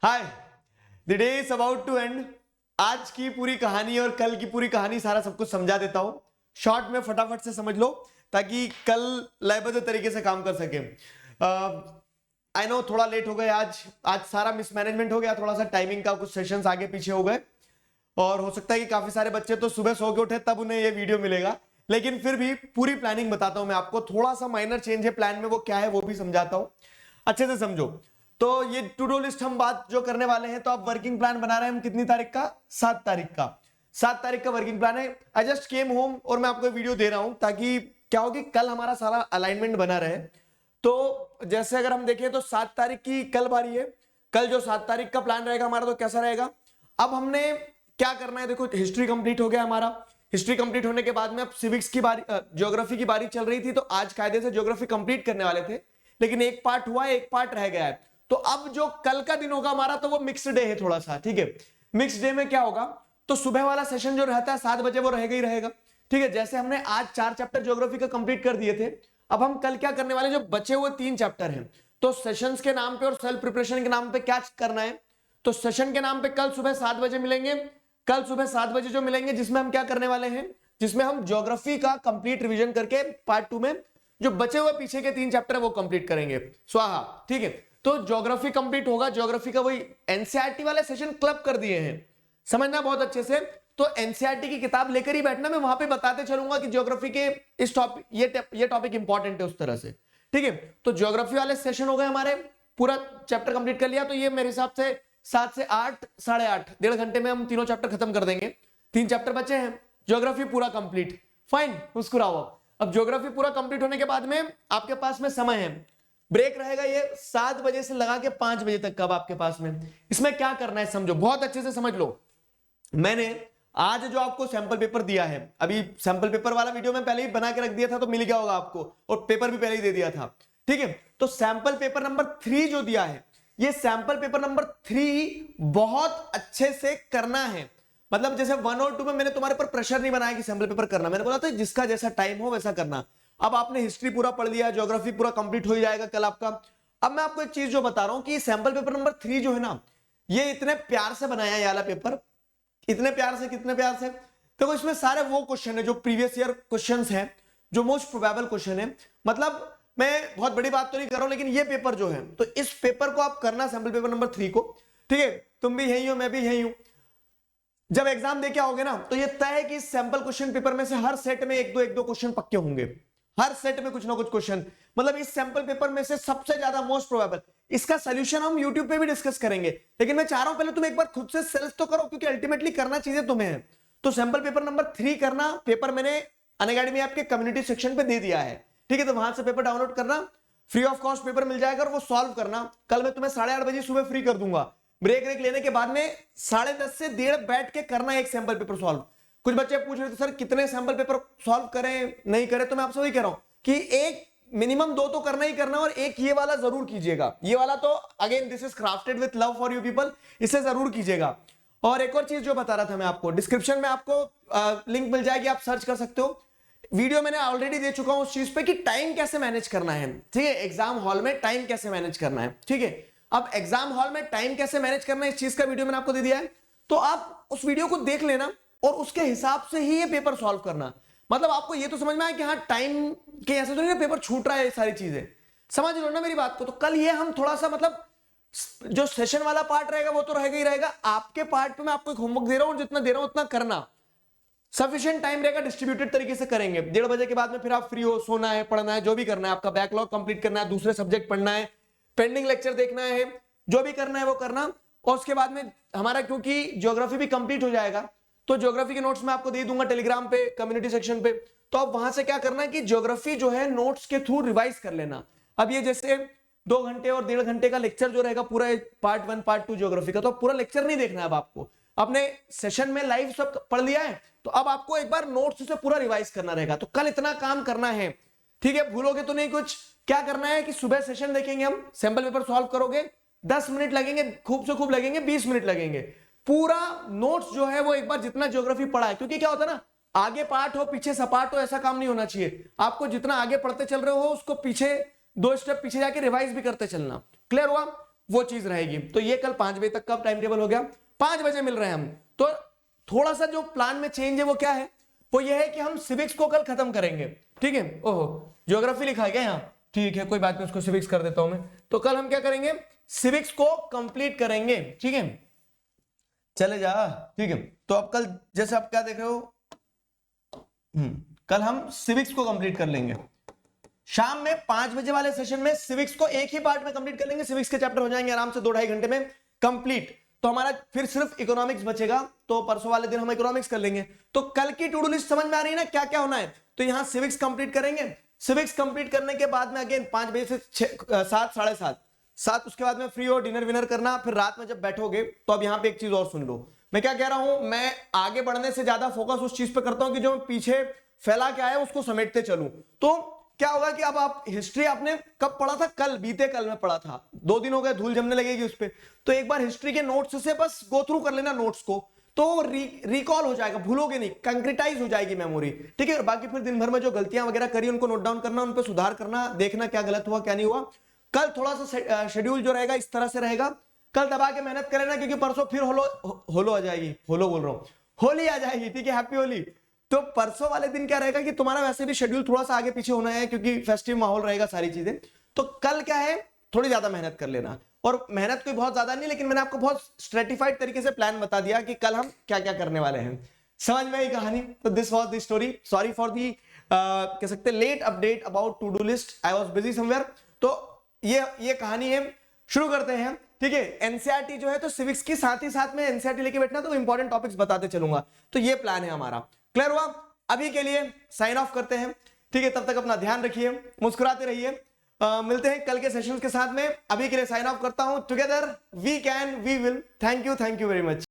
Hi, the day is about to end. आज की पूरी कहानी और कल की पूरी कहानी सारा सब कुछ समझा देता हूं। शॉर्ट में फटाफट से समझ लो ताकि कल लयबद्ध तरीके से काम कर सके। आई नो थोड़ा लेट हो गए आज सारा मिसमैनेजमेंट हो गया, थोड़ा सा टाइमिंग का कुछ सेशंस आगे पीछे हो गए और हो सकता है कि काफी सारे बच्चे तो सुबह सो के उठे तब उन्हें ये वीडियो मिलेगा, लेकिन फिर भी पूरी प्लानिंग बताता हूं मैं आपको। थोड़ा सा माइनर चेंज है प्लान में, वो क्या है वो भी समझाता हूं, अच्छे से समझो। तो ये टू डू लिस्ट हम बात जो करने वाले हैं, तो आप वर्किंग प्लान बना रहे हैं हम कितनी तारीख का? 7 तारीख का। 7 तारीख का वर्किंग प्लान है। आई जस्ट केम होम और मैं आपको वीडियो दे रहा हूं ताकि क्या हो कि कल हमारा सारा अलाइनमेंट बना रहे। तो जैसे अगर हम देखें तो 7 तारीख की कल बारी है। कल जो 7 तारीख का प्लान रहेगा हमारा, तो कैसा रहेगा? अब हमने क्या करना है, देखो हिस्ट्री कंप्लीट हो गया हमारा। हिस्ट्री कंप्लीट होने के बाद में अब सिविक्स की बारी, ज्योग्राफी की बारी चल रही थी, तो आज कायदे से ज्योग्राफी कंप्लीट करने वाले थे, लेकिन एक पार्ट हुआ, एक पार्ट रह गया है। तो अब जो कल का दिन होगा हमारा, तो वो मिक्स्ड डे है थोड़ा सा, ठीक है। मिक्स्ड डे में क्या होगा, तो सुबह वाला सेशन जो रहता है 7 बजे वो रहेगा ही रहेगा, ठीक है। जैसे हमने आज 4 चैप्टर ज्योग्राफी का कंप्लीट कर दिए थे, अब हम कल क्या करने वाले, जो बचे हुए 3 चैप्टर हैं, तो सेशंस के नाम पे और सेल्फ प्रिपरेशन के नाम पे क्या करना है, तो सेशन के नाम पे कल सुबह 7 बजे मिलेंगे। कल सुबह 7 बजे जो मिलेंगे, जिसमें हम क्या करने वाले हैं, जिसमें हम ज्योग्राफी का कंप्लीट रिवीजन करके पार्ट 2 में जो बचे हुए पीछे के 3 चैप्टर है वो कंप्लीट करेंगे, स्वाहा, ठीक है। तो ज्योग्राफी कंप्लीट होगा। ज्योग्राफी का वही एनसीईआरटी वाले सेशन क्लब कर दिए हैं, समझना बहुत अच्छे से। तो एनसीईआरटी की किताब लेकर ही बैठना, मैं वहां पे बताते चलूंगा कि ज्योग्राफी के इस टॉपिक, ये टॉपिक इंपॉर्टेंट है उस तरह से, ठीक है। तो ज्योग्राफी वाले सेशन हो गए हमारे, पूरा चैप्टर कंप्लीट कर लिया। तो ये मेरे हिसाब से 7 से 8, 8:30, 1.5 घंटे में हम तीनों चैप्टर खत्म कर देंगे। 3 चैप्टर बचे हैं, ज्योग्राफी पूरा कंप्लीट, फाइन, मुस्कुराओ। अब ज्योग्राफी पूरा कंप्लीट होने के बाद में आपके पास में समय है, ब्रेक रहेगा ये 7 बजे से लगा के 5 बजे तक का आपके पास में। इसमें क्या करना है समझो, बहुत अच्छे से समझ लो। मैंने आज जो आपको सैंपल पेपर दिया है, अभी सैंपल पेपर वाला वीडियो मैं पहले ही बना के रख दिया था, तो मिल गया होगा आपको, और पेपर भी पहले ही दे दिया था, ठीक है। तो सैंपल पेपर नंबर 3 जो दिया है, ये सैंपल पेपर नंबर 3 बहुत अच्छे से करना है। मतलब जैसे 1 और 2 में मैंने तुम्हारे पर प्रेशर नहीं बनाया कि सैंपल पेपर करना, मैंने बोला था जिसका जैसा टाइम हो वैसा करना। अब आपने हिस्ट्री पूरा पढ़ लिया, ज्योग्राफी पूरा कंप्लीट हो ही जाएगा कल आपका। अब मैं आपको एक चीज जो बता रहा हूं कि सैंपल पेपर नंबर 3 जो है ना, ये इतने प्यार से बनाया है ये वाला पेपर, इतने प्यार से, कितने प्यार से, देखो इसमें सारे वो क्वेश्चन है जो प्रीवियस ईयर क्वेश्चंस हैं, जो मोस्ट प्रोबेबल क्वेश्चन है। मतलब मैं बहुत बड़ी बात तो नहीं कर रहा हूं, लेकिन ये पेपर जो है, तो इस पेपर को आप करना, सैंपल पेपर नंबर 3 को, ठीक है। तुम भी यही हो, मैं भी यही हूं। जब एग्जाम देके आओगे ना, तो ये तय है कि सैंपल क्वेश्चन पेपर में से हर सेट में एक दो क्वेश्चन पक्के होंगे, हर सेट में कुछ ना कुछ क्वेश्चन। मतलब इस सैंपल पेपर में से सबसे ज्यादा मोस्ट प्रोबेबल, इसका सोल्यूशन हम YouTube पे भी डिस्कस करेंगे, लेकिन मैं चाह रहा हूं पहले तुम एक बार खुद से सेल्फ तो करो, क्योंकि अल्टीमेटली करना चीजें तुम्हें है। तो सैंपल पेपर नंबर 3 करना, पेपर मैंने अनअकैडमी आपके कम्युनिटी सेक्शन पे दे दिया है, ठीक है। तो वहां से पेपर डाउनलोड करना, फ्री ऑफ कॉस्ट पेपर मिल जाएगा और वो सॉल्व करना। कल मैं तुम्हें 8:30 बजे सुबह फ्री कर दूंगा, ब्रेक लेने के बाद में 10:30 से 1:30 बैठ के करना एक सैंपल पेपर सॉल्व। कुछ बच्चे पूछ रहे थे सर कितने सैंपल पेपर सॉल्व करें नहीं करें, तो मैं आपसे वही कह रहा हूं कि एक मिनिमम 2 तो करना ही करना, और एक ये वाला जरूर कीजिएगा। ये वाला तो again this is crafted with love for you people, इसे जरूर कीजिएगा। और एक और चीज जो बता रहा था मैं आपको, डिस्क्रिप्शन में आपको लिंक मिल जाएगी, आप सर्च कर सकते हो। वीडियो मैंने ऑलरेडी दे चुका हूं उस चीज पे कि टाइम कैसे मैनेज करना है, ठीक है। एग्जाम हॉल में टाइम कैसे मैनेज करना है, ठीक है। अब एग्जाम हॉल में टाइम कैसे मैनेज करना है, इस चीज का वीडियो मैंने आपको दे दिया है, तो आप उस वीडियो को देख लेना और उसके हिसाब से ही ये पेपर सॉल्व करना। मतलब आपको ये तो समझ में आया कि हाँ टाइम के ऐसे तो नहीं पेपर छूट रहा है, ये सारी चीजें समझ लो ना मेरी बात को। तो कल ये हम थोड़ा सा, मतलब जो सेशन वाला पार्ट रहेगा वो तो रहेगा ही रहेगा, आपके पार्ट पे मैं आपको एक होमवर्क दे रहा हूं, जितना दे रहा हूं उतना करना। सफिशिएंट टाइम रहेगा, डिस्ट्रीब्यूटेड तरीके से करेंगे। 1:30 बजे के बाद में फिर आप फ्री हो, सोना है, पढ़ना है, जो भी करना है, आपका बैकलॉग कंप्लीट करना है, दूसरे सब्जेक्ट पढ़ना है, पेंडिंग लेक्चर देखना है, जो भी करना है वो करना। और उसके बाद में हमारा, क्योंकि ज्योग्राफी भी कंप्लीट हो जाएगा, तो ज्योग्राफी के नोट्स मैं आपको दे दूंगा टेलीग्राम पे, कम्युनिटी सेक्शन पे। तो आप वहां से क्या करना है कि ज्योग्राफी जो है नोट्स के थ्रू रिवाइज कर लेना। अब ये जैसे 2 घंटे और 1.5 घंटे का लेक्चर जो रहेगा पूरा पार्ट 1 पार्ट 2 ज्योग्राफी का, तो पूरा लेक्चर नहीं देखना है। अब आपको अपने सेशन में लाइव सब पढ़ लिया है, तो अब आपको एक बार नोट्स से पूरा रिवाइज करना रहेगा। तो कल इतना काम करना है, ठीक है। भूलोगे तो नहीं कुछ। क्या करना है कि सुबह सेशन देखेंगे हम, सैंपल पेपर सॉल्व करोगे, 10 मिनट लगेंगे, खूब से खूब लगेंगे, 20 मिनट लगेंगे। पूरा नोट्स जो है वो एक बार जितना ज्योग्राफी पढ़ा है, क्योंकि क्या होता है ना, आगे पार्ट हो पीछे सपाट हो, ऐसा काम नहीं होना चाहिए। आपको जितना आगे पढ़ते चल रहे हो उसको पीछे 2 स्टेप पीछे जाके रिवाइज भी करते चलना। क्लियर हुआ? वो चीज रहेगी। तो ये कल 5 बजे तक का टाइम टेबल हो गया, 5 बजे मिल रहे हैं हम। तो थोड़ा सा जो प्लान में चेंज है वो क्या है, वो ये है कि हम सिविक्स को कल खत्म करेंगे, ठीक है। ओहो, ज्योग्राफी लिखा है क्या यहाँ, ठीक है कोई बात नहीं, उसको सिविक्स कर देता हूं मैं। तो कल हम क्या करेंगे, सिविक्स को कंप्लीट करेंगे, ठीक है। चले जा, ठीक है। तो अब कल जैसे आप क्या देख रहे हो, कल हम सिविक्स को कंप्लीट कर लेंगे। शाम में 5 बजे वाले सेशन में सिविक्स को एक ही पार्ट में कंप्लीट कर लेंगे। सिविक्स के चैप्टर हो जाएंगे आराम से 2-2.5 घंटे में कंप्लीट। तो हमारा फिर सिर्फ इकोनॉमिक्स बचेगा, तो परसों वाले दिन हम इकोनॉमिक्स कर लेंगे। तो कल की टू डू लिस्ट समझ में आ रही है ना, क्या क्या होना है। तो यहां सिविक्स कंप्लीट करेंगे, सिविक्स कंप्लीट करने के बाद में अगेन 5 बजे से 7, 7:30, उसके बाद में फ्री हो, डिनर विनर करना, फिर रात में जब बैठोगे तो अब यहां पे एक चीज और सुन लो। मैं क्या कह रहा हूं, मैं आगे बढ़ने से ज्यादा फोकस उस चीज पे करता हूं कि जो पीछे फैला के आया उसको समेटते चलूं। तो क्या होगा कि अब आप हिस्ट्री आपने कब पढ़ा था, कल, बीते कल में पढ़ा था, 2 दिन हो गए, धूल जमने लगेगी उस पे। तो एक बार हिस्ट्री के नोट्स से बस गो थ्रू कर लेना नोट्स को, तो रिकॉल हो जाएगा, भूलोगे नहीं, कंक्रीटाइज हो जाएगी मेमोरी, ठीक है। और बाकी फिर दिन भर में जो गलतियां वगैरह करी उनको नोट डाउन करना, उन पर सुधार करना, देखना क्या गलत हुआ क्या नहीं हुआ। कल थोड़ा सा शेड्यूल जो रहेगा इस तरह से रहेगा, कल दबा के मेहनत कर लेना, क्योंकि परसों फिर होलो आ जाएगी, होलो बोल रहा हूं, होली आ जाएगी, ठीक है, हैप्पी होली। तो परसों वाले दिन क्या रहेगा कि तुम्हारा वैसे भी शेड्यूल थोड़ा सा आगे पीछे होना है, क्योंकि फेस्टिव माहौल रहेगा, सारी चीजें। तो कल क्या है, थोड़ी ज्यादा मेहनत कर लेना, और मेहनत कोई बहुत ज्यादा नहीं, लेकिन मैंने आपको बहुत स्ट्रेटिफाइड तरीके से प्लान बता दिया कि कल हम क्या क्या करने वाले हैं। समझ में आई कहानी। तो this was the story, sorry for the कह सकते late update about to do list, I was busy somewhere. तो ये कहानी है, शुरू करते हैं, ठीक है। एनसीईआरटी जो है, तो सिविक्स की साथ ही साथ में एनसीईआरटी लेके बैठना, तो इंपॉर्टेंट टॉपिक्स बताते चलूंगा। तो ये प्लान है हमारा, क्लियर हुआ। अभी के लिए साइन ऑफ करते हैं, ठीक है। तब तक अपना ध्यान रखिए, मुस्कुराते रहिए, मिलते हैं कल के सेशंस के साथ में। अभी के लिए साइन ऑफ करता हूं। Together we can, we will. Thank you very much.